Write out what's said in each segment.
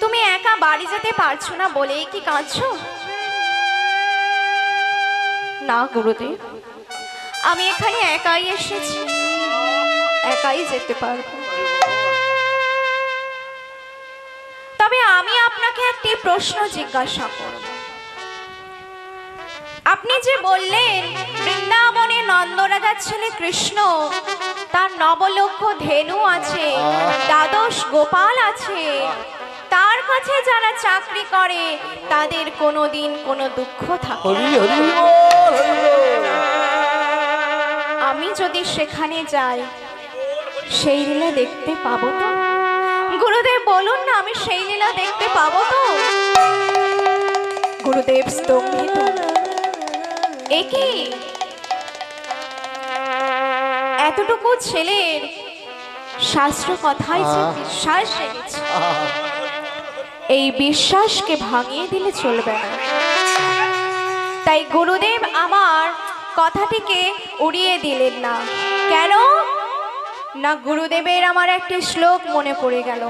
তুমি একা বাড়ি যেতে পারছো না বলেই কি কাঁদছো? না গুরুদেব, আমি এখানে একাই এসেছি, একাই যেতে পারবো। তবে আমি আপনাকে একটি প্রশ্ন জিজ্ঞাসা করব। আপনি যে বললেন বৃন্দাবনে নন্দরাজার ছেলে কৃষ্ণ, তার নবলক্ষ ধেনু আছে, দ্বাদশ গোপাল আছে, তার কাছে যারা চাকরি করে তাদের কোনোদিন কোনো দুঃখ থাকে না। আমি যদি সেখানে যাই সেই লীলা দেখতে পাবো তো? গুরুদেব বলুন না, আমি সেই লীলা দেখতে পাবো তো? গুরুদেব স্তম্ভিত। একি এতটুকু ছেলের শাস্ত্র কথায় যে বিশ্বাস জেগেছে, এই বিশ্বাসকে ভাঙিয়ে দিলে চলবে না। তাই গুরুদেব আমার কথাটিকে উড়িয়ে দিলেন না। কেন না, গুরুদেবের আমার একটি শ্লোক মনে পড়ে গেল।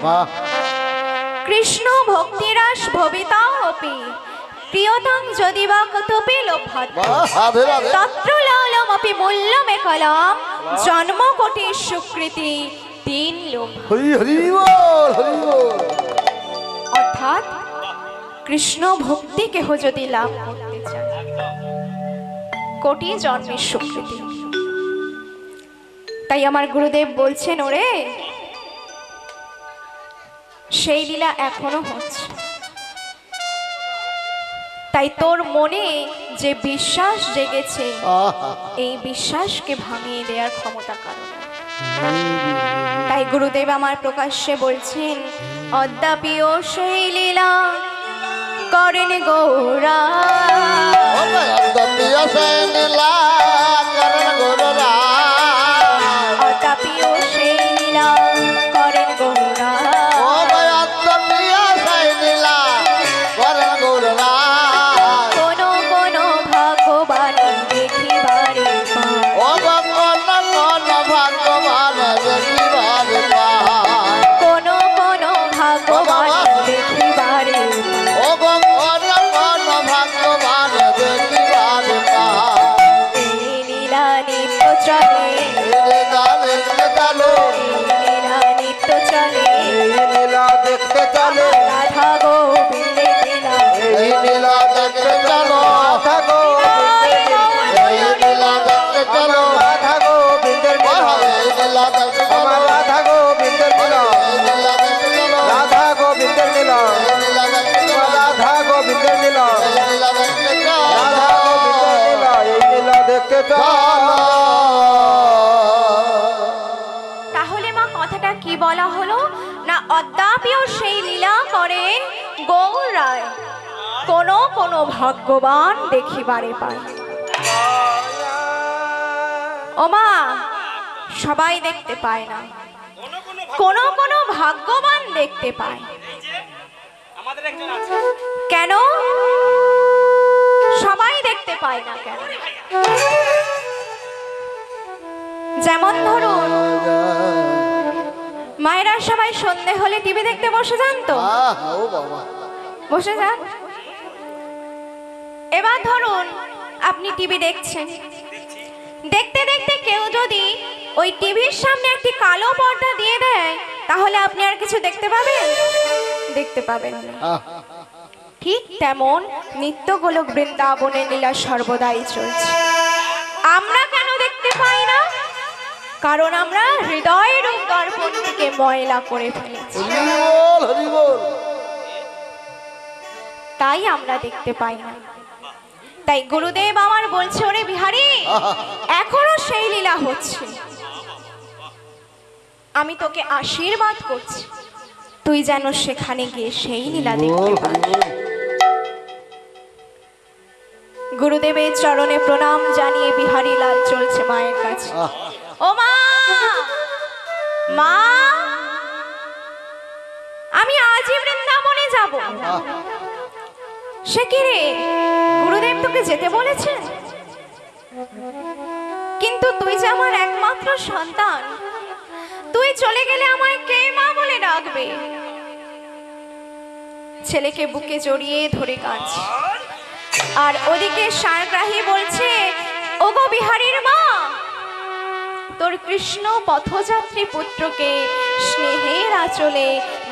কৃষ্ণ ভক্তিরাস ভবিতা অপি প্রিয়তং যদি বা কতপি লোভ্যাৎ তত্র লালমপি মূল্যমেকলম জন্ম কোটি সুকৃতি তিন লোভ। অর্থাৎ কৃষ্ণ ভক্তি কেহ যদি লাভ করতে চায়, কোটি জন্মের সুকৃতি। তাই আমার গুরুদেব বলছেন, ওরে সেই লীলা এখনো হচ্ছে। তাই তোর মনে যে বিশ্বাস জেগেছে, এই বিশ্বাসকে ভাঙিয়ে দেওয়ার ক্ষমতা কারণ। তাই গুরুদেব আমার প্রকাশ্যে বলছেন, অদ্যাপিও সেই লীলা করেন গৌরা, অদ্যাপিও সেই লীলা করেন গৌরা, অদ্যাপিও সেই লীলা করেন গৌরা, অদ্যাপিও সেই লীলা করেন গৌরা। কোনো কোনো ভগবান দেখিবারে পায়, কোনো ভগবান দেখিবারে পায়, কোনো কোনো ভগবান দেখিবারে চলে, নিত্য চলে, দেখতে চলে রাধা গোবিন্দের লীলা, লীলা দেখতে চলো রাধা গোবিন্দের লীলা, দেখতে চলো রাধা গোবিন্দের লীলা, রাধা গোবিন্দের লীলা, রাধা গোবিন্দের লীলা, রাধা গোবিন্দের লীলা, রাধা গোবিন্দের লীলা, এই লীলা দেখতে চলো। কি বলা হলো না, অদ্যাপিও সেই লীলা করেন গৌরায়, কোন কোন ভাগ্যবান দেখিবারে পায়। ওমা, সবাই দেখতে পায় না, কোন কোন ভাগ্যবান দেখতে পায়। কেন সবাই দেখতে পায় না কেন? যেমন ধরুন, মায়েরা সবাই সন্ধে হলে টিভি দেখতে বসে যান তো, বসে যান। এবার ধরুন আপনি টিভি দেখছেন, দেখতে দেখতে কেউ যদি ওই টিভির সামনে একটি কালো পর্দা দিয়ে দেয়, তাহলে আপনি আর কিছু দেখতে পাবেন? দেখতে পাবেন না। ঠিক তেমন নিত্য গোলক বৃন্দাবনের লীলা সর্বদাই চলছে। আমরা কেন দেখতে পাই না? কারণ আমরা হৃদয়ের দর্পণ থেকে ময়লা করে ফেলেছি, তাই আমরা দেখতে পাই না। তাই গুরুদেব আমার বলছে, ওরে বিহারী, এখনো সেই লীলা হচ্ছে, আমি তোকে আশীর্বাদ করছি, তুই যেন সেখানে গিয়ে সেই লীলা দেখতে পাবি। গুরুদেবের চরণে প্রণাম জানিয়ে বিহারী লাল চলছে মায়ের কাছে। ও মা, মা, আমি আজই বৃন্দাবনে যাব। সে কি রে, গুরুদেব তোকে যেতে বলেছেন? কিন্তু তুই যে আমার একমাত্র সন্তান, তুই চলে গেলে আমায় কে মা বলে ডাকবে? ছেলেকে বুকে জড়িয়ে ধরে কাঁদছে। আর ওদিকে সারগ্রাহী বলছে, ওগো বিহারীর মা, তোর কৃষ্ণ পথযাত্রী পুত্রকে স্নেহের আঁচলে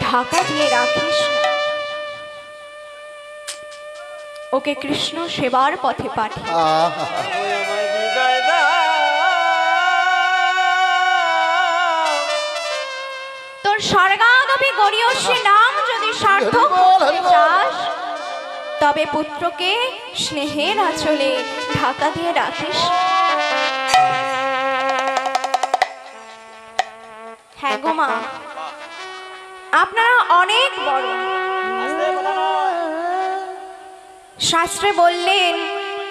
ঢাকা দিয়ে রাখিস, ওকে কৃষ্ণ সেবার পথে পাঠিয়ে। তোর স্বর্গাদপি গরীয়সী নাম যদি সার্থক করতে চাস, তবে পুত্রকে স্নেহের আঁচলে ঢাকা দিয়ে রাখিস। হ্যাঁ গো মা, আপনারা অনেক বড়। শাস্ত্রে বললেন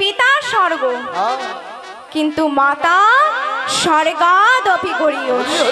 পিতা স্বর্গ, কিন্তু মাতা স্বর্গাদপি গরীয়সী।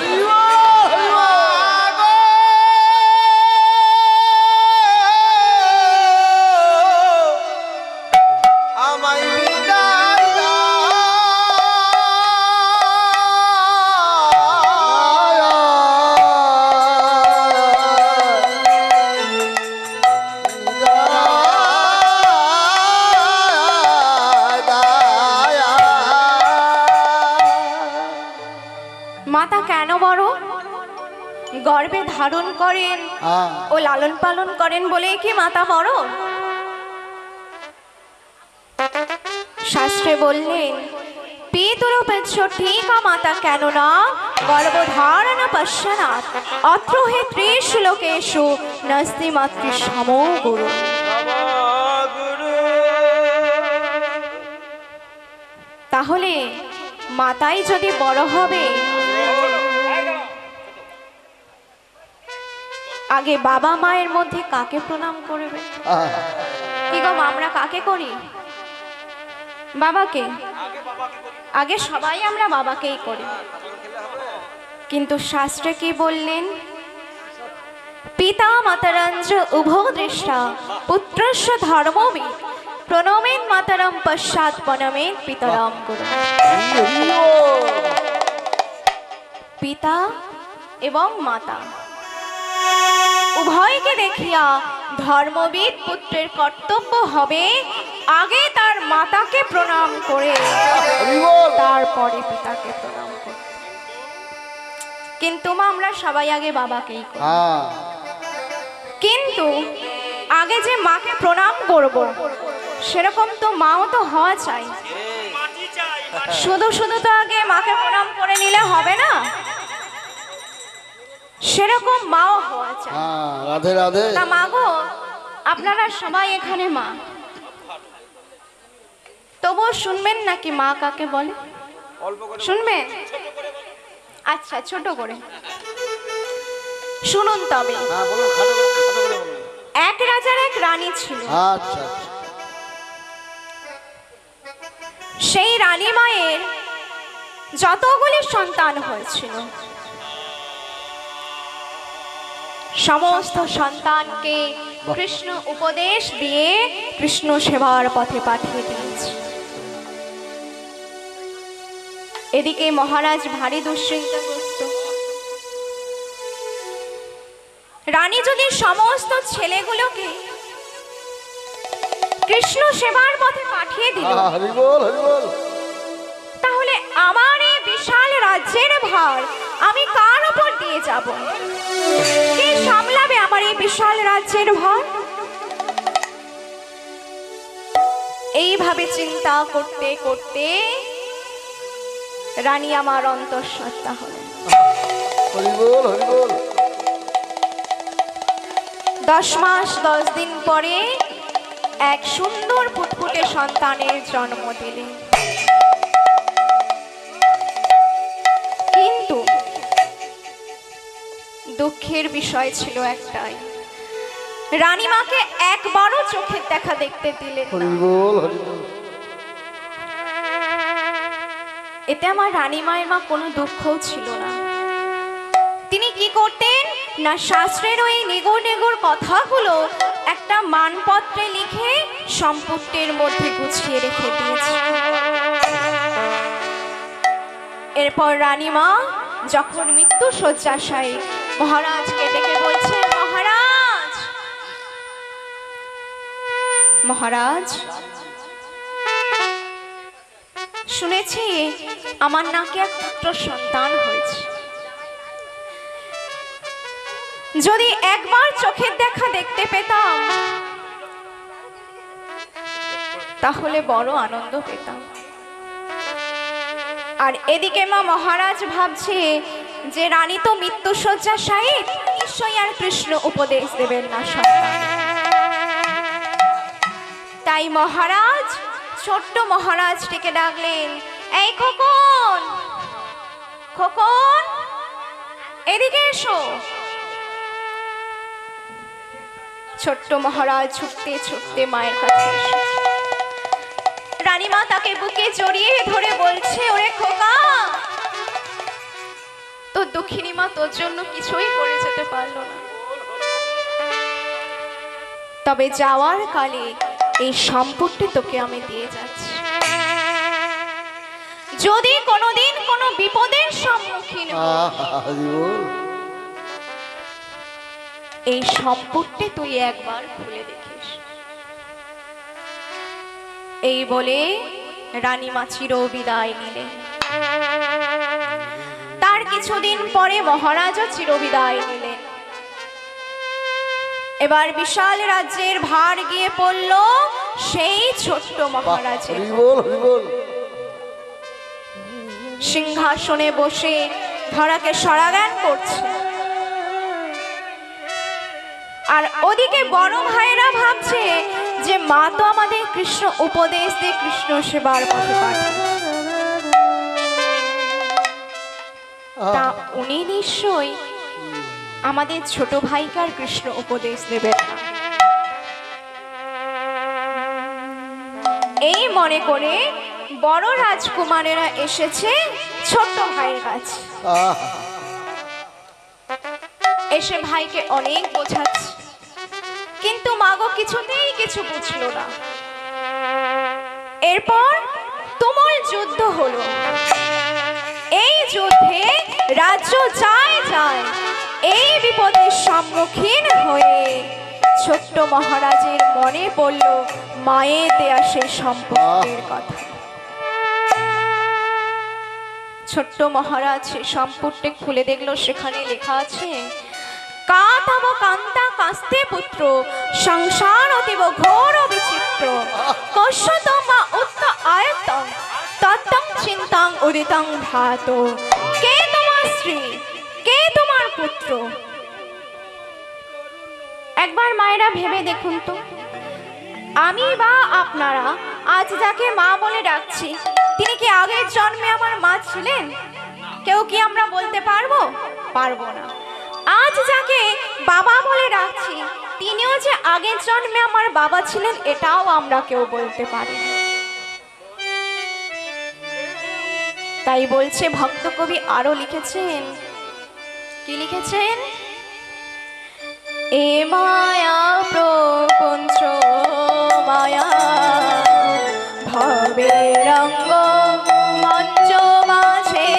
মাতা কেন বড়? গর্ভে ধারণ করেন ও লালন পালন করেন বলে কি মাতা বড়? শাস্ত্রে বললেন পিতরূপেচ্ছ ঠিক মাতা, কেননা গর্ভধারণ পশ্চাৎ অত্র হে ত্রিষু লোকেষু নাস্তি মাতৃ সমো গুরু। তাহলে মাতাই যদি বড় হবে, আগে বাবা মায়ের মধ্যে কাকে প্রণাম করবে? কি গো, আমরা কাকে করি? বাবাকে। আগে সবাই আমরা বাবাকেই করি, কিন্তু শাস্ত্রে কি বললেন? পিতা মাতারঞ্চ উভয় দৃষ্টা পুত্রস্য ধর্মবিদ প্রণমেন মাতারম পশ্চাৎ প্রণমেন পিতরম গুরু। পিতা এবং মাতা উভয়কে দেখিয়া ধর্মবিদ পুত্রের কর্তব্য হবে আগে তার মাতাকে প্রণাম করে তারপরে পিতাকে প্রণাম করে। কিন্তু আমরা সবাই আগে বাবাকেই করি, কিন্তু আগে যে মাকে প্রণাম করব সেরকম তো মাও তো হওয়া চাই। শুধু শুধু তো আগে মাকে প্রণাম করে নিলে হবে না, সেরকম মাও হওয়া চাই। রাধে রাধে। তা মাগো, আপনারা সবাই এখানে মা, তবুও শুনবেন নাকি মা কাকে বলে? শুনবেন? আচ্ছা, ছোট করে শুনুন তবে। এক রাজার এক রানী ছিল। আচ্ছা, সেই রানী মায়ের যতগুলি সন্তান হয়েছিল, সমস্ত সন্তানকে কৃষ্ণ উপদেশ দিয়ে কৃষ্ণ সেবার পথে পাঠিয়ে দিয়েছে। এদিকে মহারাজ ভারী দুশ্চিন্তাগ্রস্ত। রানী যদি সমস্ত ছেলেগুলোকে কৃষ্ণ সেবার পথে পাঠিয়ে দিল, তাহলে আমার এই বিশাল রাজ্যের ভার আমি কার উপর দিয়ে যাব? কে সামলাবে আমার এই বিশাল রাজ্যের ভার? এইভাবে চিন্তা করতে করতে রানী আমার অন্তঃসত্ত্বা হলেন। 10 মাস 10 দিন পরে এক সুন্দর ফুটফুটে সন্তানের জন্ম দিলেন। কিন্তু দুঃখের বিষয় ছিল একটাই, রানীমাকে একবারও চোখের দেখা দেখতে দিলেন না। এতে আমার রানীমায়ের মা কোনো দুঃখও ছিল না। তিনি কি করতেন না, শাস্ত্রের ওই নিগড় নিগড় কথাগুলো একটা মানপত্রে লিখে সম্পুটের মধ্যে গুছিয়ে রেখে দিয়েছে। এরপর রানীমা যখন মৃত্যু শয্যাশায়ী, মহারাজকে ডেকে বলছেন, মহারাজ মহারাজ, শুনেছি আমার নাকি এক পুত্র সন্তান হয়েছে। যদি একবার চোখের দেখা দেখতে পেতাম তাহলে বড় আনন্দ পেতাম। আর এদিকে মা মহারাজ ভাবছে যে রানী তো মৃত্যুশয্যা শায়িত, নিশ্চয়ই আর কৃষ্ণ উপদেশ দেবেন না সন্তান। তাই মহারাজ ছোট্ট মহারাজটিকে ডাকলেন, এই খোকন, খোকন এদিকে এসো। ছোট্ট মহারাজ ছুটতে ছুটতে মায়ের কাছে এসেছে। রানীমা তাকে বুকে জড়িয়ে ধরে বলছে, ওরে খোকা, তোর দুঃখিনী মা তোর জন্য কিছুই করে যেতে পারলো না, তবে যাওয়ার কালে এই সম্পদটি তোকে আমি দিয়ে যাচ্ছি। যদি কোনোদিন কোনো বিপদের সম্মুখীন এই সম্পদটি তুই একবার খুলে দেখিস। এই বলে রানীমা চির বিদায় নিলেন। তার কিছুদিন পরে মহারাজও চির বিদায় নিলেন। এবার বিশাল রাজ্যের ভার গিয়ে পড়ল সেই ছোট্ট মহারাজের। সিংহাসনে বসে ধরাকে সরাগান করছে, আর ওদিকে বড় ভাইরা ভাবছে যে মা তো আমাদের কৃষ্ণ উপদেশ দিয়ে কৃষ্ণ সেবার পথে পাঠায়, তা উনি নিশ্চয়ই আমাদের ছোট ভাইকার কৃষ্ণ উপদেশ দেবেন না। এই মনে করে বড় রাজকুমারেরা এসেছে ছোট ভাইয়ের কাছে। এসে ভাইকে অনেক বোঝাচ্ছে, কিন্তু মাগো কিছুতেই কিছু বুঝলো না। এরপর তুমুল যুদ্ধ হলো। এই যুদ্ধে রাজ্য যায় যায় এই বিপদের সম্মুখীন হয়ে ছোট্ট মহারাজের মনে পড়ল মায়ের দেয়া সেই সম্পদের কথা। ছোট্ট মহারাজ সেই সম্পদটি খুলে দেখলো, সেখানে লেখা আছে, কাতব কান্তা কাস্তে পুত্র সংসার অতীব ঘোর বিচিত্র কশ্যতমা উত্ত আয়তং তত্তং চিন্তাং উদিতং ধাত। কে তোমার স্ত্রী, কে তোমার পুত্র? একবার মায়েরা ভেবে দেখুন তো, আমি বা আপনারা আজ যাকে মা বলে ডাকছি, তিনি কি আগের জন্মে আমার মা ছিলেন? কেউ কি আমরা বলতে পারবো? পারবো না। আজ যাকে বাবা বলে ডাকছি, তিনিও যে আগের জন্মে আমার বাবা ছিলেন, এটাও আমরা কেউ বলতে পারি না। তাই বলছে ভক্ত কবি আরো লিখেছেন, কি লিখেছেন? এ মায়া প্রপঞ্চ মায়া ভবে রঙ্গ মঞ্চ মাঝে,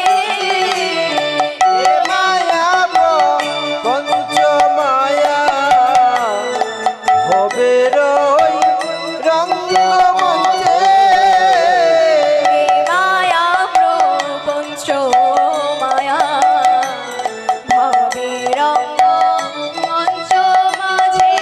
মায়া প্রপঞ্চ মায়া ভবে রঙ্গ মঞ্চে, মায়া প্রপঞ্চ মায়া ভবে রঙ্গ মঞ্চ মাঝে।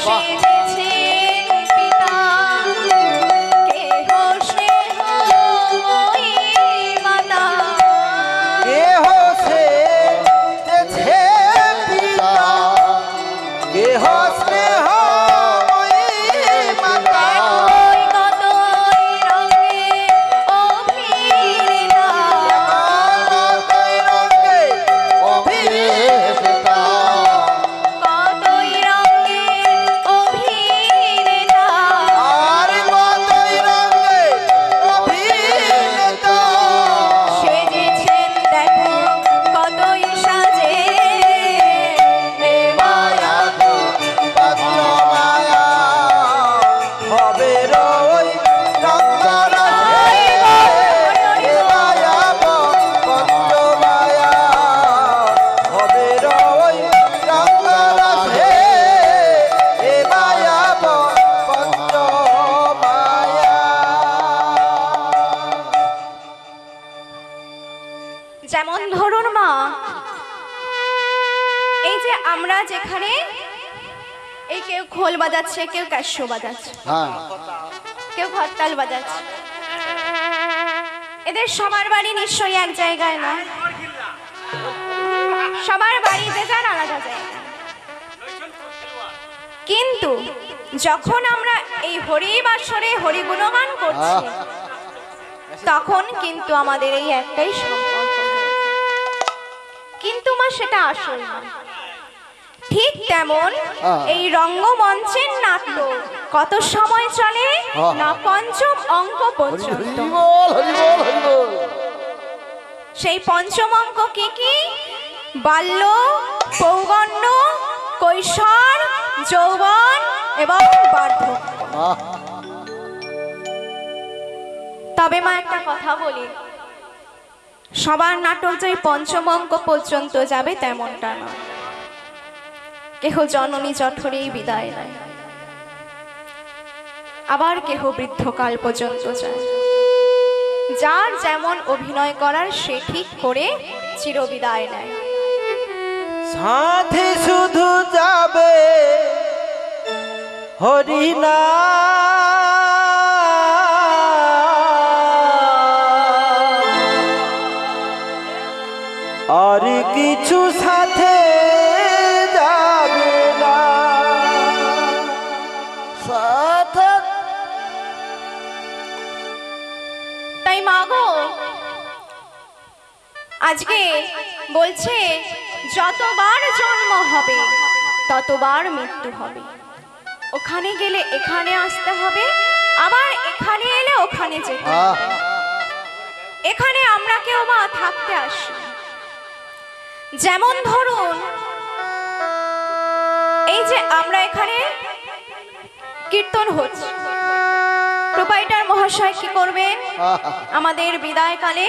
সেজেছেন পিতা, কেহ স্নেহময়ী মাতা। কেহ সেজেছে পিতা, কেহ স্নেহময়ী মাতা। একই কতই রঙে অভিনেতা, কতই রঙে অভিনেতা, কতই রঙে অভিনেতা। আর কতই রঙে অভিনেতা। সেজেছেন দেখো কতই সাজে, এ মায়া মায়া হবে রই রঙ্গরাজে, এ মায়া পঞ্চমায়া হবে রই রঙ্গরাজে, এ মায়া পঞ্চমায়া। যেমন ধরুন মা, এই যে আমরা যেখানে এই কেউ খোল বাজাচ্ছে, কেউ ক্যাশো বাজাচ্ছে, কেউ ঘরতাল বাজাচ্ছে, এদের সবার বাড়ি নিশ্চয়ই এক জায়গায় না, সবার বাড়ি যে যার আলাদা জায়গা। কিন্তু যখন আমরা এই হরি বাসরে হরি গুণগান করছি, তখন কিন্তু আমাদের এই একটাই সম্পর্ক। কিন্তু মা সেটা আসল না। ঠিক তেমন এই রঙ্গমঞ্চের নাট্য কত সময় চলে না, পঞ্চম অঙ্ক পর্যন্ত। সেই পঞ্চম অঙ্ক কি কি? বাল্য, পৌগণ্য, কৈশোর, যৌবন এবং বার্ধক্য। তবে মা একটা কথা বলি, সবার নাটক যে পঞ্চম অঙ্ক পর্যন্ত যাবে তেমনটা নয়। কেহ জননী জঠরেই বিদায় নেয়, আবার কেহ বৃদ্ধকাল পর্যন্ত যায়। যার যেমন অভিনয় করার সে ঠিক করে চিরবিদায় নেয়। সাথে শুধু যাবে হরিনা, আর কিছু সাথে যাবে না। সাথে তাই মাগো আজকে বলছে যতবার জন্ম হবে ততবার মৃত্যু হবে। ওখানে গেলে এখানে আসতে হবে, আবার এখানে এলে ওখানে যেতে হবে। এখানে আমরা কেউ মা থাকতে আসি। যেমন ধরুন এই যে আমরা এখানে কীর্তন হচ্ছে, প্রোপাইটার মহাশয় কি করবেন? আমাদের বিদায়কালে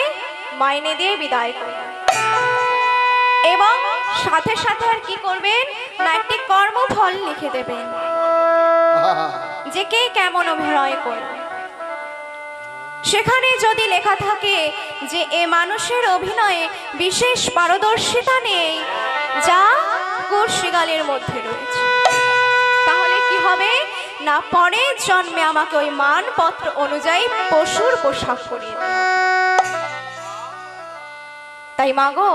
মাইনে দিয়ে বিদায় করবেন এবং সাথে সাথে আর কি করবেন না, একটি কর্মফল লিখে দেবেন যে কে কেমন অভিনয় করবে। সেখানে যদি লেখা থাকে যে এ মানুষের অভিনয়ে বিশেষ পারদর্শিতা নেই, যা কুশিগালের মধ্যে রয়েছে, তাহলে কি হবে না, পরের জন্মে আমাকে ওই মানপত্র অনুযায়ী পশুর পোশাক পরিয়ে দেবে। তাই মাগো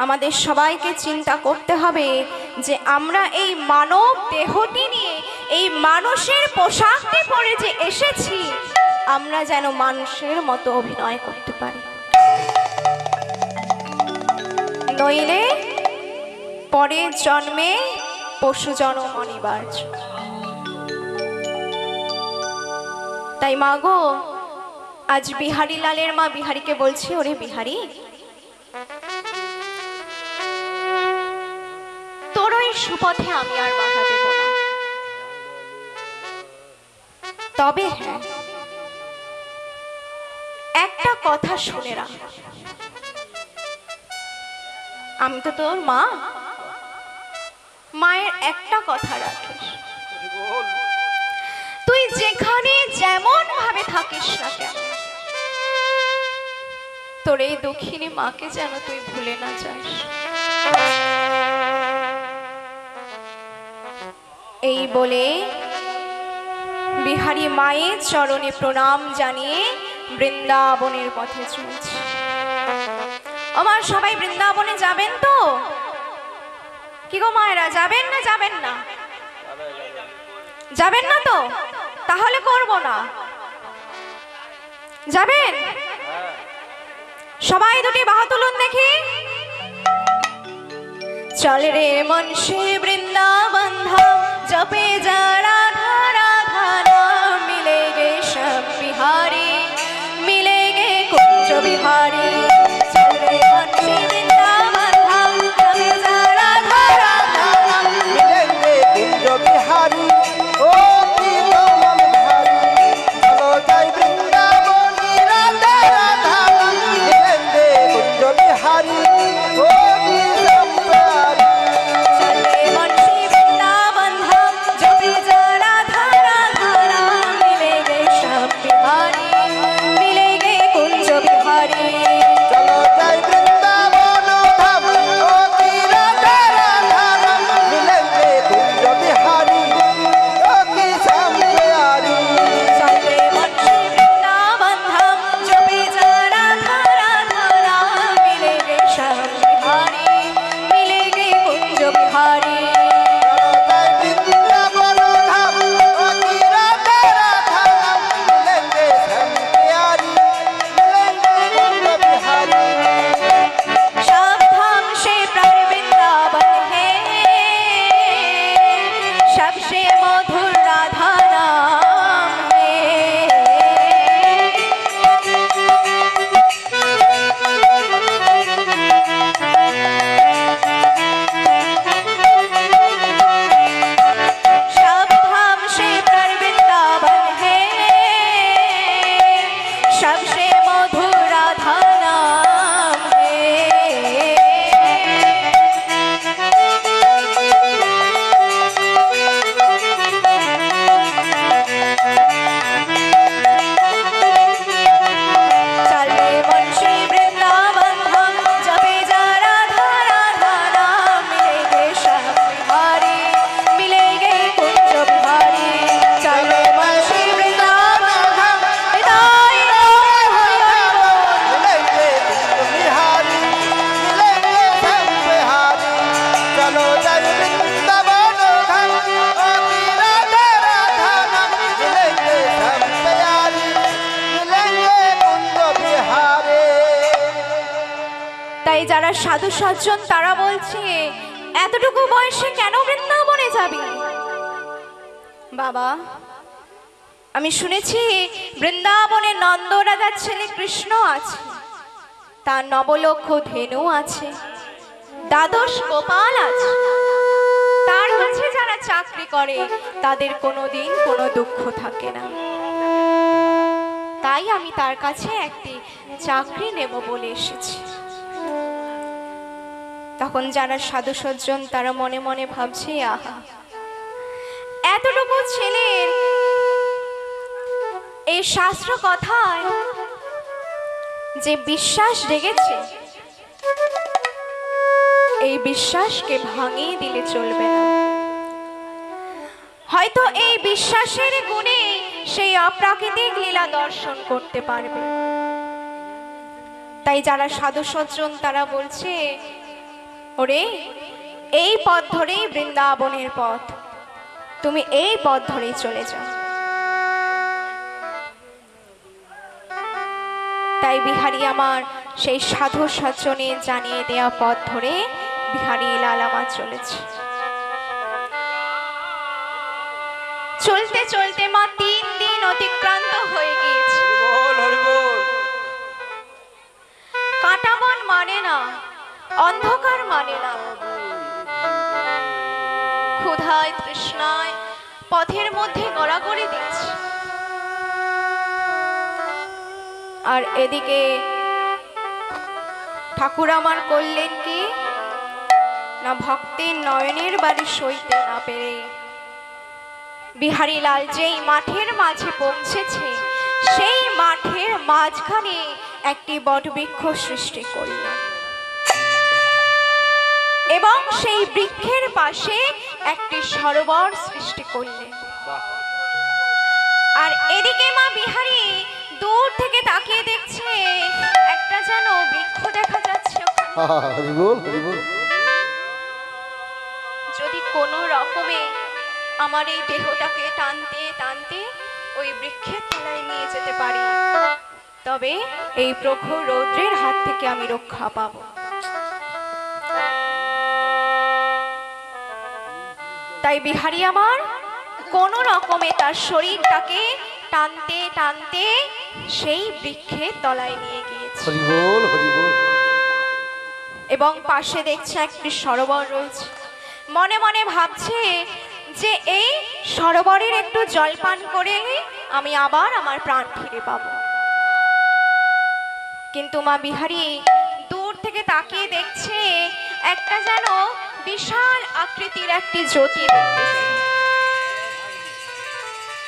আমাদের সবাইকে চিন্তা করতে হবে যে আমরা এই মানব দেহটি নিয়ে এই মানুষের পোশাকটি পরে যে এসেছি, আমরা যেন মানুষের মতো অভিনয় করতে পারি, নইলে পরের জন্মে পশু জন্ম অনিবার্য। তাই মাগো আজ বিহারী লালের মা বিহারীকে বলছে, ওরে বিহারী, তোর ওই সুপথে আমি আর বাধা দেব না। তবে হ্যাঁ, একটা কথা শুনে রাখ, আমি তো তোর মা, মায়ের একটা কথা রাখিস, তুই যেখানে যেমন ভাবে থাকিস না কেন, তোর এই দক্ষিণী মাকে যেন তুই ভুলে না যাস। এই বলে বিহারী মায়ের চরণে প্রণাম জানিয়ে বৃন্দাবনের পথে চলছে। আমার সবাই বৃন্দাবনে যাবেন তো? কি গো মায়েরা, যাবেন না যাবেন না? যাবেন না তো? তাহলে করব না। যাবেন? সবাই দুটি বাহু তুলুন দেখি। চল রে মুন্সি বৃন্দাবন ধাম, জপে যা রাধা রাধা नाम, मिलेगे श्याम बिहारी, मिलेगे कुंज बिहारी। चल रे मुंशी वृंदावन धाम, जपे जा राधा राधा नाम, मिलेंगे कुंज बिहारी ओ प्रीतम बिहारी। चलो जाई वृंदावनी राधा राधा नाम, मिलेंगे कुंज बिहारी ओ प्रीतम बिहारी। चल रे मुंशी वृंदावन धाम, जपे जा राधा राधा नाम, मिलेगे श्याम बिहारी, मिलेगे कुंज बिहारी। चलो जाई वृंदावन धाम ओ राधा राधा नाम, मिलेंगे कुंज बिहारी ओ की श्याम प्यारी। चल रे मुंशी वृंदावन धाम, जपे जा राधा राधा नाम, मिलेगे श्याम बिहारी, मिलेगे कुंज बिहारी। सब धाम से प्यार वृंदावन है, सबसे मधुर राधा नाम है। सब धाम से प्यार वृंदावन है, सबसे मधुर राधा नाम है। चल रे मुंशी वृंदावन धाम, जपे जा राधा राधा नाम, मिलेगे श्याम बिहारी, मिलेगे कुंज बिहारी। चल रे मुंशी वृंदावन धाम, विदाई बोल हरि हरि बोल। चलो जाई वृंदावन धाम ओ राधा राधा नाम, मिलेंगे श्याम प्यारी, मिलेंगे कुंज बिहारी। তাই যারা সাধু সজ্জন তারা বলছে এতটুকু বয়সে কেন বৃন্দাবনে যাবি? বাবা, আমি শুনেছি বৃন্দাবনে নন্দ রাজার ছেলে কৃষ্ণ আছে, তার নবলক্ষ ধেনু আছে, দ্বাদশ গোপাল আছে। তার কাছে যারা চাকরি করে তাদের কোনোদিন কোনো দুঃখ থাকে না। তাই আমি তার কাছে একটি চাকরি নেব বলে এসেছি। তখন যারা সাধু সজ্জন তারা মনে মনে ভাবছে, আহা, এতটুকু ছেলের এই শাস্ত্র কথায় যে বিশ্বাস জেগেছে, এই বিশ্বাসকে ভাঙিয়ে দিলে চলবে না। হয়তো এই বিশ্বাসের গুণে সেই অপ্রাকৃতিক লীলা দর্শন করতে পারবে। তাই যারা সাধু সজ্জন তারা বলছে, ওরে, এই পথ ধরেই বৃন্দাবনের পথ, তুমি এই পথ ধরেই চলে যাও। তাই বিহারী আমার সেই সাধু সজ্জনে জানিয়ে দেয়া পথ ধরে বিহারী লাল আমার চলেছে। চলতে চলতে মা 3 দিন অতিক্রান্ত হয়ে গিয়েছে। কাঁটা বন মানে না, অন্ধকার মানে না, ক্ষুধায় তৃষ্ণায় পথের মধ্যে গড়াগড়ি দিচ্ছে। আর এদিকে ঠাকুর আমার করলেন কি না, ভক্তের নয়নের বাড়ি সইতে না পেরে বিহারী লাল যেই মাঠের মাঝে পৌঁছেছে, সেই মাঠের মাঝখানে একটি বটবৃক্ষ সৃষ্টি করলেন এবং সেই বৃক্ষের পাশে একটি সরোবর সৃষ্টি করলেন। আর এদিকে মা বিহারী দূর থেকে তাকিয়ে দেখছে একটা যেন বৃক্ষ দেখা যাচ্ছে ওখানে। হরি বল হরি বল। যদি কোনো রকমে আমার এই দেহটাকে টানতে টানতে ওই বৃক্ষের তলায় নিয়ে যেতে পারি, তবে এই প্রখর রৌদ্রের হাত থেকে আমি রক্ষা পাব। তাই বিহারী আমার কোনো রকমে তার শরীরটাকে টানতে টানতে সেই বৃক্ষের তলায় নিয়ে গিয়েছে। হরি বল হরি বল। এবং পাশে দেখছে একটি সরোবর রয়েছে। মনে মনে ভাবছে যে এই সরোবরের একটু জল পান করে আমি আবার আমার প্রাণ ফিরে পাব। কিন্তু মা বিহারী দূর থেকে তাকিয়ে দেখছে একটা যেন বিশাল আকৃতির একটি জ্যোতি দেখতে পেল।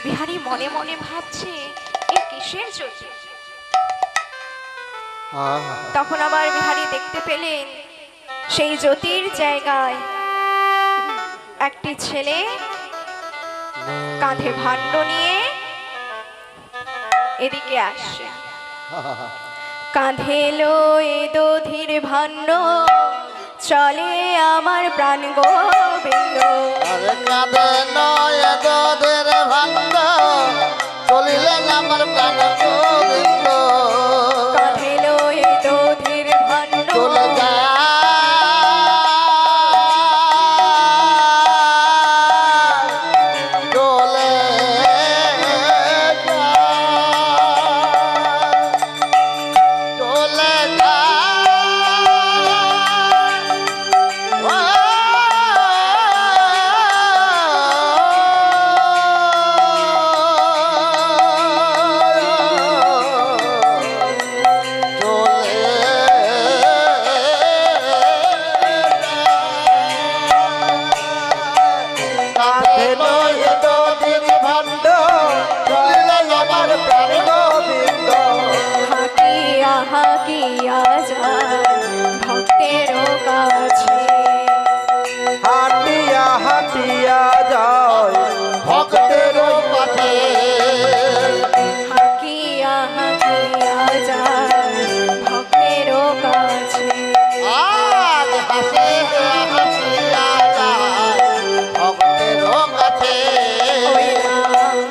বিহারী মনে মনে ভাবছে এ কিসের জ্যোতি। তখন আবার বিহারী দেখতে পেলেন সেই জ্যোতির জায়গায় একটি ছেলে কাঁধে ভাণ্ড নিয়ে এদিকে আসছে। কাঁধে লয়ে দধির ভাণ্ড চলে আমার প্রাণ গোবিন্দ। আরে কাঁধে নয় দোদের ভাণ্ড চলিলেন আমার প্রাণ গোবিন্দ। কাঁধে লয়ে দধির ভাণ্ড চলে যায় চলে চলে হাকিয়া হাকিয়া যায় ভক্তেরও কাছে। হাটিয়া হাটিয়া যায় ভক্তের কাছে। হাকিয়া হাকিয়া যায় ভক্তেরও কাছে। আজ হাসে হাসিয়া যায় ভক্তের কাছে। ওই না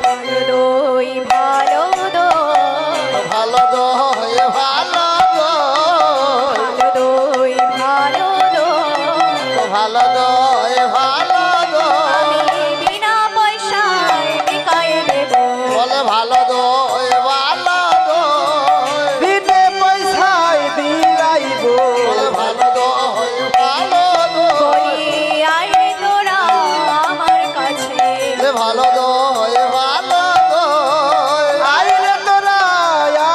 ভালো দই ভালো দই ভালো দোয় ভালো ভালো দই ভালো দই ভালো দোয় ভালো আমি বিনা পয়সায় বিকায় দেব। বলে ভালো দোয় ভালো বিনে পয়সায় বিলাইব। বলে ভালো দোয় ভালো বলি আয় তোরা আমার কাছে। ভালো দোয় ভালো আইলে তোরা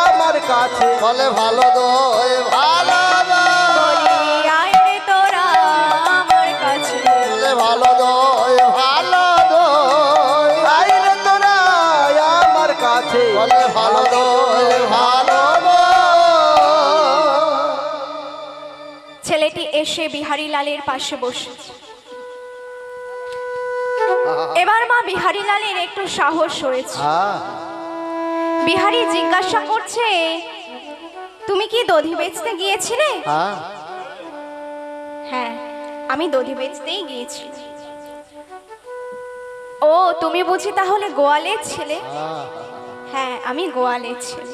আমার কাছে। বলে ভালো দোয় ভালো বলি আয় তোরা আমার কাছে। বলে ভালো দোয় ভালো আইলে তোরা আমার কাছে। বলে ভালো দোয় ভালো ছেলেটি এসে বিহারী লালের পাশে বসেছে। এবার মা বিহারী লালের একটু সাহস হয়েছে। বিহারী জিজ্ঞাসা করছে তুমি কি দধি বেচতে গিয়েছিলে? হ্যাঁ, আমি দধি বেচতেই গিয়েছি। ও তুমি বুঝি তাহলে গোয়ালের ছেলে? হ্যাঁ, আমি গোয়ালের ছেলে।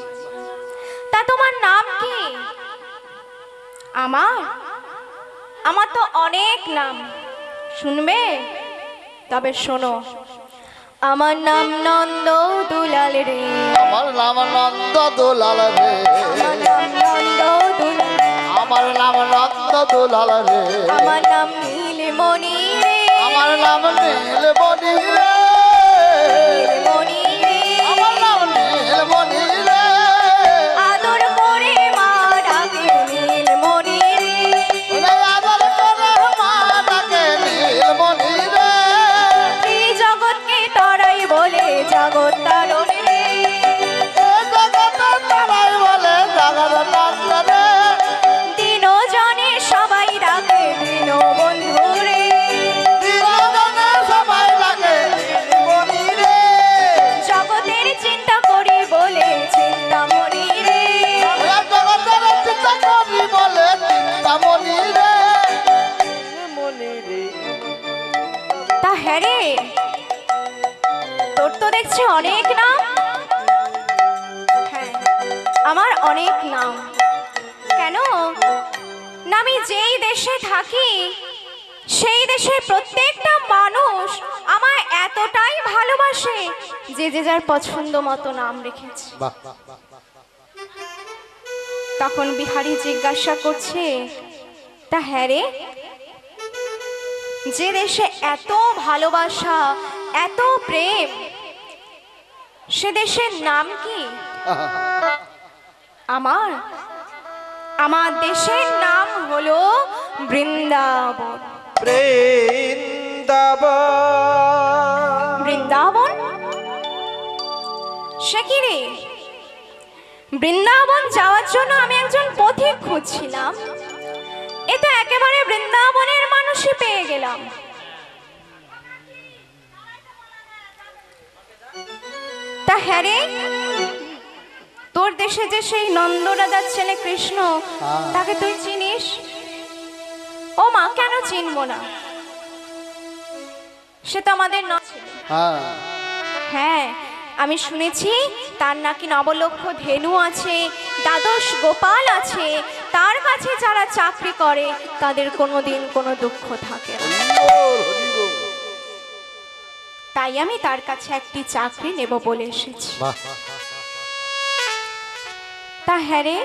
তা তোমার নাম কি? আমার তো অনেক নাম, শুনবে? তবে শোনো, আমার নাম নন্দ দুলাল রে। আমার নাম নন্দ দুলাল রে। আমার নাম নন্দ দুলাল। আমার নাম নন্দ দুলাল রে। আমার নাম নীলমণি রে। আমার নাম নীলমণি রে। নীলমণি রে। আমার নাম নীলমণি রে। আদর করে মা ডাকে নীলমণি রে। আদর করে মা ডাকে নীলমণি রে। এই জগৎকে তরাই বলে জগৎ তারণ রে। জগৎ তারাই বলে জগৎ তারণ রে। দিন জনে সবাই ডাকে দিন বন্ধু রে। দিন জনে কিরে, তোর তো দেখছি অনেক নাম। হ্যাঁ, আমার অনেক নাম। কেন না, আমি যেই দেশে থাকি সেই দেশের প্রত্যেকটা মানুষ আমায় এতটাই ভালোবাসে যে যে যার পছন্দ মতো নাম রেখেছে। বাহ তখন বিহারী জিজ্ঞাসা করছে, তা হ্যাঁ রে, যে দেশে এত ভালোবাসা, এত প্রেম, সে দেশের নাম কি? আমার আমার দেশের নাম হলো বৃন্দাবন। বৃন্দাবন বৃন্দাবন? সে কি রে, বৃন্দাবন যাওয়ার জন্য আমি একজন পথিক খুঁজছিলাম, এ তো একেবারে বৃন্দাবনের মানুষই পেয়ে গেলাম। তা হ্যাঁ রে, তোর দেশে যে সেই নন্দরাজার ছেলে কৃষ্ণ, তাকে তুই চিনিস? ও মা, কেন চিনবো না, সে তো আমাদের ছেলে। হ্যাঁ, আমি শুনেছি তার নাকি নবলক্ষ ধেনু আছে, দ্বাদশ গোপাল আছে, তার কাছে যারা চাকরি করে তাদের কোনোদিন কোনো দুঃখ থাকে না। তাই আমি তার কাছে একটি চাকরি নেব বলে এসেছি। তা হ্যাঁ রে,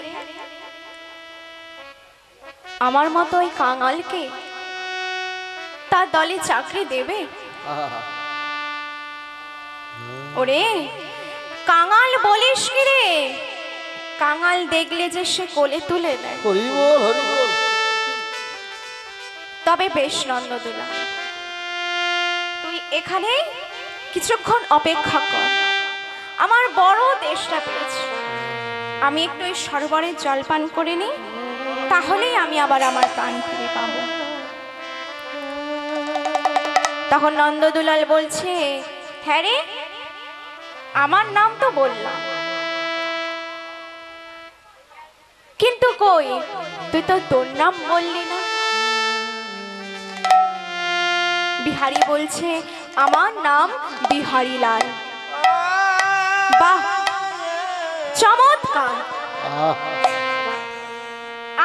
আমার মতো ওই কাঙালকে তার দলে চাকরি দেবে? ওরে, কাঙাল বলিস কি রে, কাঙাল দেখলে যে সে কোলে তুলে নেয়। তবে বেশ নন্দদুলা, তুই এখানে কিছুক্ষণ অপেক্ষা কর, আমার বড় তেষ্টা পেয়েছে, আমি একটু এই সরোবরের জল পান করে নিই, তাহলেই আমি আবার আমার প্রাণ ফিরে পাবো। তখন নন্দদুলাল বলছে, হ্যাঁ রে, আমার নাম তো বললাম, কিন্তু কই, তুই তো তোর নাম বললি না। বিহারী বলছে, আমার নাম বিহারীলাল। বাহ, চমৎকার!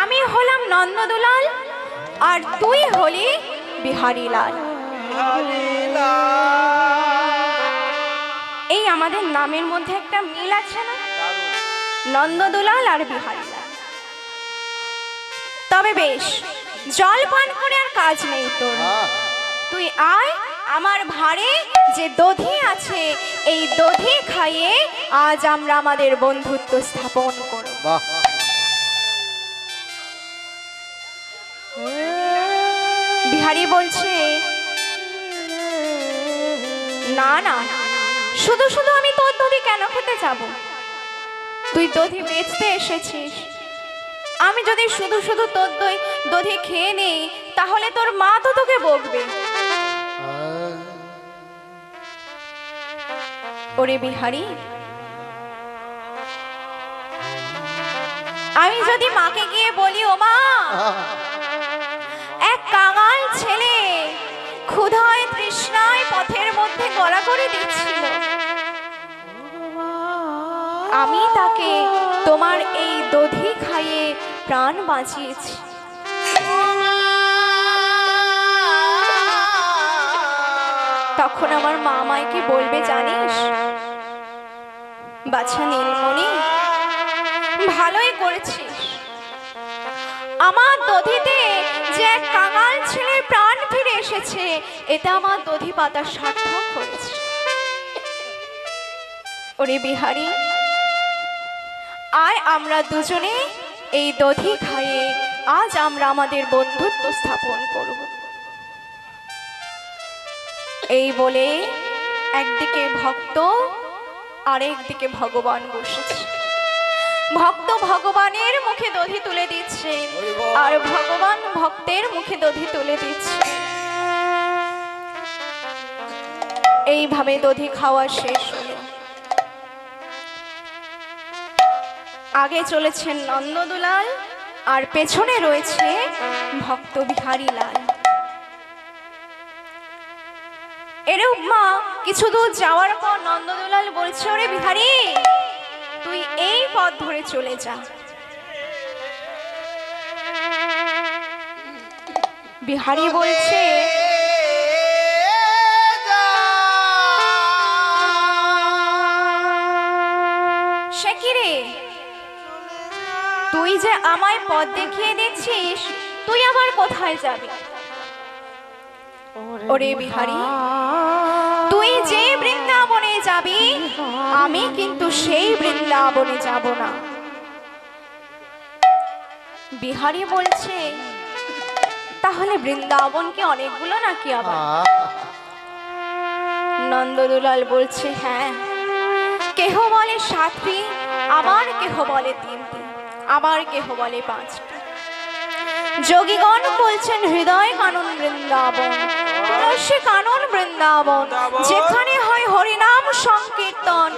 আমি হলাম নন্দদুলাল আর তুই হলি বিহারীলাল। এই আমাদের নামের মধ্যে একটা মিল আছে না, নন্দদুলাল আর বিহারীলাল। তবে বেশ, জল পান করে আর কাজ নেই তোর, তুই আয়, আমার ভারে যে দধি আছে এই দধি খাইয়ে আজ আমরা আমাদের বন্ধুত্ব স্থাপন করব। বিহারী বলছে, না না, শুধু শুধু আমি তোর দধি কেন খেতে যাব? তুই দধি বেচতে এসেছিস, আমি যদি শুধু শুধু তোর দধি খেয়ে নেই তাহলে তোর মা তো তোকে বকবে। ওরে বিহারী, আমি যদি মাকে গিয়ে বলি, ও মা, এক কাঙাল ছেলে ক্ষুধায় তৃষ্ণায় পথের মধ্যে গলা করে দিচ্ছিল, আমি তাকে তোমার এই দধি খাইয়ে প্রাণ বাঁচিয়েছি, তখন আমার মা আমায় কি বলবে জানিস? বাছা নীলমণি, ভালোই করেছিস, আমার দধিতে যে এক কাঙাল ছেলের প্রাণ ফিরে এসেছে, এটা আমার দধি পাতা সার্থক হয়েছে। ওরে বিহারী, আয় আমরা দুজনে এই দধি খাইয়ে আজ আমরা আমাদের বন্ধুত্ব স্থাপন করব। এই বলে একদিকে ভক্ত আর একদিকে ভগবান বসেছে। ভক্ত ভগবানের মুখে দধি তুলে দিচ্ছে আর ভগবান ভক্তের মুখে দধি তুলে দিচ্ছে। এইভাবে দধি খাওয়া শেষ হলো। আগে চলেছেন নন্দদুলাল আর পেছনে রয়েছে ভক্ত বিহারীলাল। এরূপ মা কিছু দূর যাওয়ার পর নন্দদুলাল বলছে, ওরে বিহারী, তুই এই পথ ধরে চলে যা। বিহারী বলছে, সে কি রে, তুই যে আমায় পথ দেখিয়ে দিচ্ছিস, তুই আবার কোথায় যাবি? ওরে বিহারী, তুই যে বৃন্দাবনে যাবি, আমি কিন্তু সেই বৃন্দাবনে যাব না। বিহারী বলছে, তাহলে বৃন্দাবন কি অনেকগুলো নাকি আবার? নন্দদুলাল বলছে, হ্যাঁ, কেহ বলে 7টি, আবার কেহ বলে 3টি, আবার কেহ বলে 5টি। যোগীগণ বলছেন হৃদয় কানন বৃন্দাবন, তুলসী কানন বৃন্দাবন, যেখানে হয় হরিনাম সংকীর্তন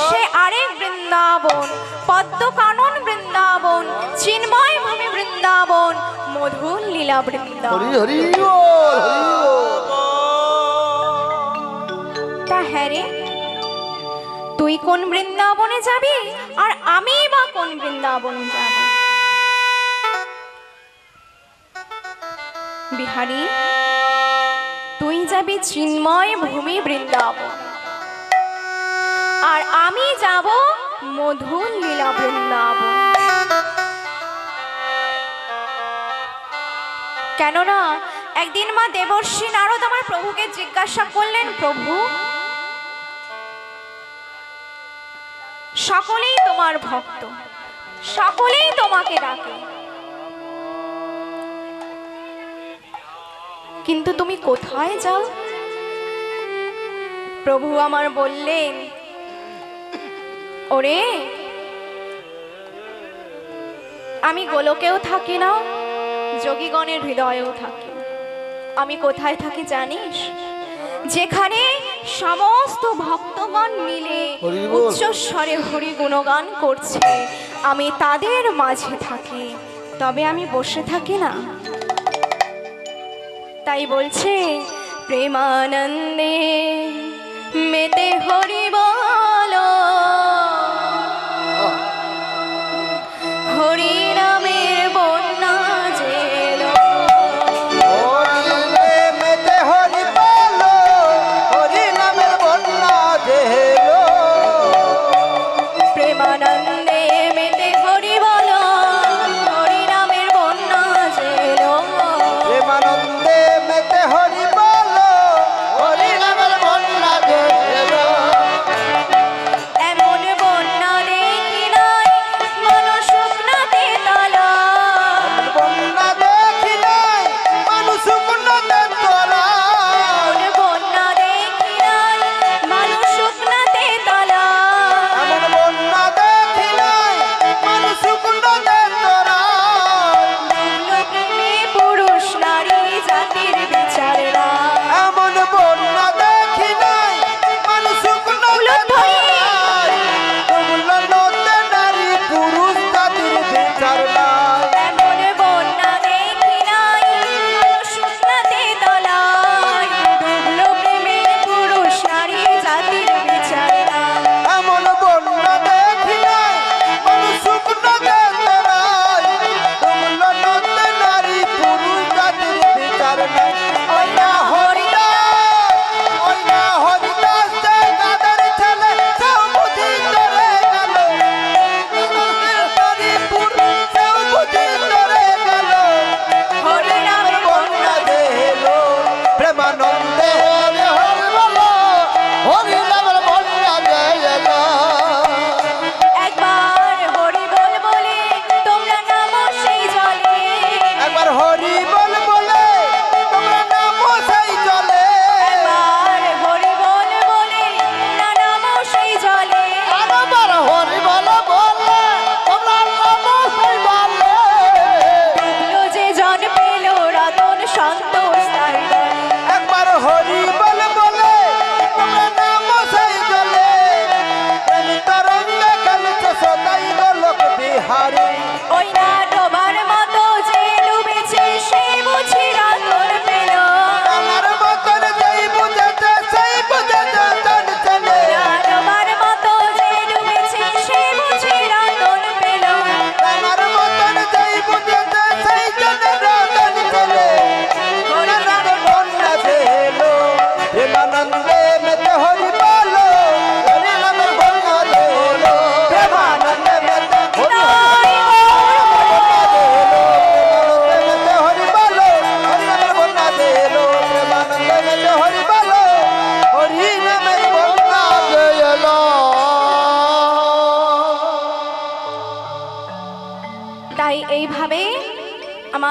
সে আরেক বৃন্দাবন, পদ্ম কানন বৃন্দাবন, চিন্ময় ভূমি বৃন্দাবন, মধুর লীলা বৃন্দাবন। হরি হরি বল, হরি বল। তা হ্যাঁ রে, তুই কোন বৃন্দাবনে যাবি আর আমি বা কোন বৃন্দাবনে যাব? বিহারী, তুই যাবি চিন্ময় ভূমি বৃন্দাবন, আর আমি যাব মধুর লীলা বৃন্দাবন। কেননা একদিন মা দেবর্ষী নারদ আমার প্রভুকে জিজ্ঞাসা করলেন, প্রভু, সকলেই তোমার ভক্ত, সকলেই তোমাকে ডাকে, কিন্তু তুমি কোথায় যাও? প্রভু আমার বললেন, ওরে, আমি গোলকেও থাকি না, যোগীগণের হৃদয়েও থাকি। আমি কোথায় থাকি জানিস? যেখানে সমস্ত ভক্তগণ মিলে উচ্চস্বরে হরি গুণগান করছে, আমি তাদের মাঝে থাকি, তবে আমি বসে থাকি না। তাই বলছে, প্রেমানন্দে মেতে হরি বলো, হরি নামের বন্যা জেলো, মেতে হরি বলো, হরি নামের বন্যা জেলো। প্রেমানন্দে মেতে হরি বলো, হরি নামের বন্যা জেলো, প্রেমানন্দে মেতে হরি বলো, হরি নামের বন্যা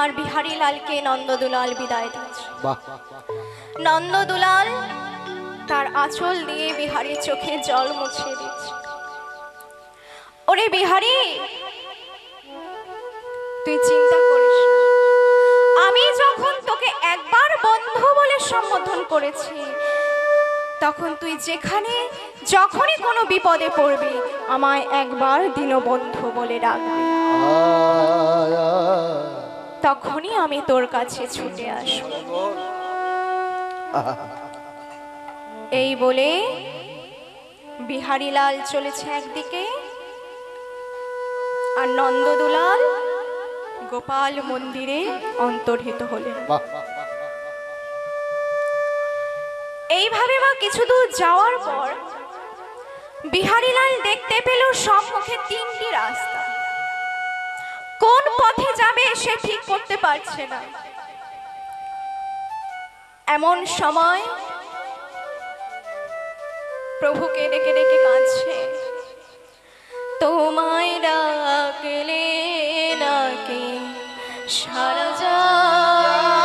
আমার বিহারী লালকে নন্দদুলাল বিদায় দিচ্ছে। বাহ নন্দদুলাল তার আঁচল দিয়ে বিহারীর চোখে জল মুছিয়ে দিচ্ছে। ওরে বিহারী, তুই চিন্তা করিস না, আমি যখন তোকে একবার বন্ধু বলে সম্বোধন করেছি, তখন তুই যেখানে যখনই কোনো বিপদে পড়বি আমায় একবার দীনবন্ধু বলে ডাকবি, তখনই আমি তোর কাছে ছুটে আসব। এই বলে বিহারীলাল চলেছে একদিকে, আর নন্দদুলাল গোপাল মন্দিরে অন্তর্হিত হলেন। এইভাবে বা কিছু দূর যাওয়ার পর বিহারীলাল দেখতে পেল সম্মুখে তিনটি রাস্তা। কোন পথে যাবে সে ঠিক করতে পারছে না। এমন সময় প্রভুকে ডেকে ডেকে কাঁদছে, তোমায় ডাকলে নাকি সারা যায়,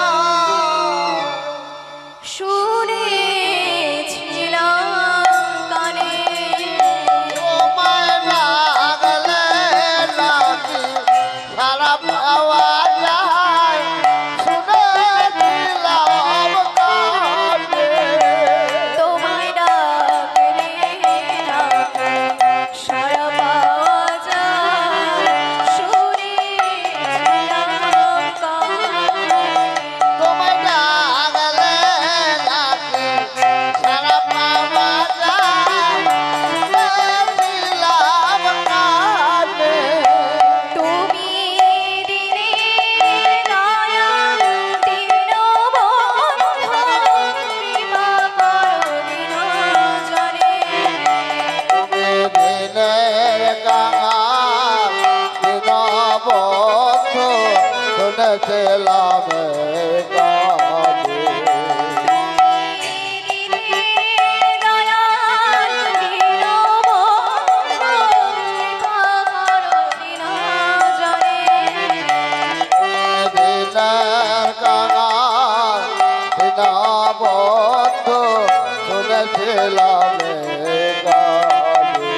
শুনেছিলাম কানে, তোমায় ডাকলে নাকি সারা পাওয়া যায়, শুনেছিলাম কানে। তোমায় ডাকলে নাকি সারা পাওয়া যায়, শুনেছিলাম কানে। তোমায় ডাকলে নাকি সারা পাওয়া যায়, শুনেছিলাম কানে। তুমি দিনে দয়াল দীনবন্ধু, কৃপা করো দীনজনে। তুমি দিনের কাঙাল দীনবন্ধু, শুনেছিলাম কানে। দিনে দয়াল দীনবন্ধু, কৃপা করো দীনজনে। দিনের কাঙাল দীনবন্ধু, শুনেছিলাম কানে।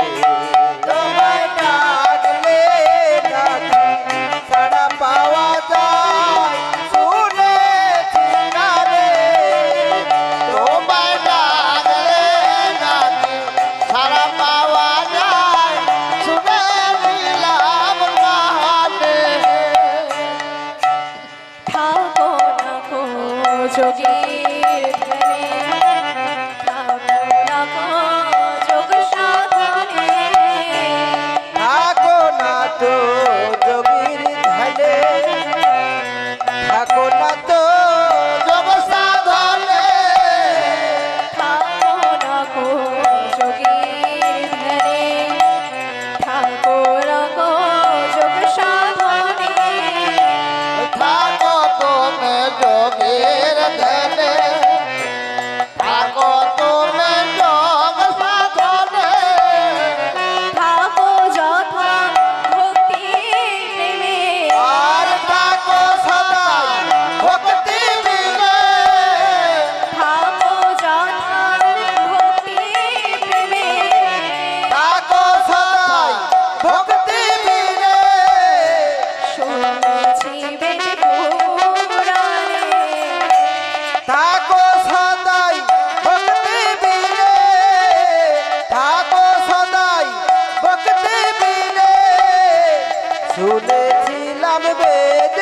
তোমায় ডাকলে নাকি সাড়া পাওয়া যায়, শুনেছি কানে। তোমায় ডাকলে নাকি সাড়া পাওয়া যায়, শুনেছিলাম কানে। থাকো না গো যোগীর ধ্যানে, থাকো না গো যোগ সাধনে। থাকো না তো যোগীর ধ্যানে, থাকো না তো যোগ সাধনে। থাকো না গো যোগীর ধ্যানে, থাকো না গো যোগ সাধনে। থাকো তুমি যোগীর ধ্যানে, থাকো তুমি যোগ সাধনে। থাকো যথা ভক্তি প্রেমে, আর থাকো সদা ভক্তি বিনে, থাকো যথা ভক্তি প্রেমে। থাকো সদা ভক্তি বিনে। শুনেছি বেদ পুরাণে, থাকো সদাই ভক্তি বিনে, থাকো সদাই ভক্তি বিনে। শুনেছিলাম বেদ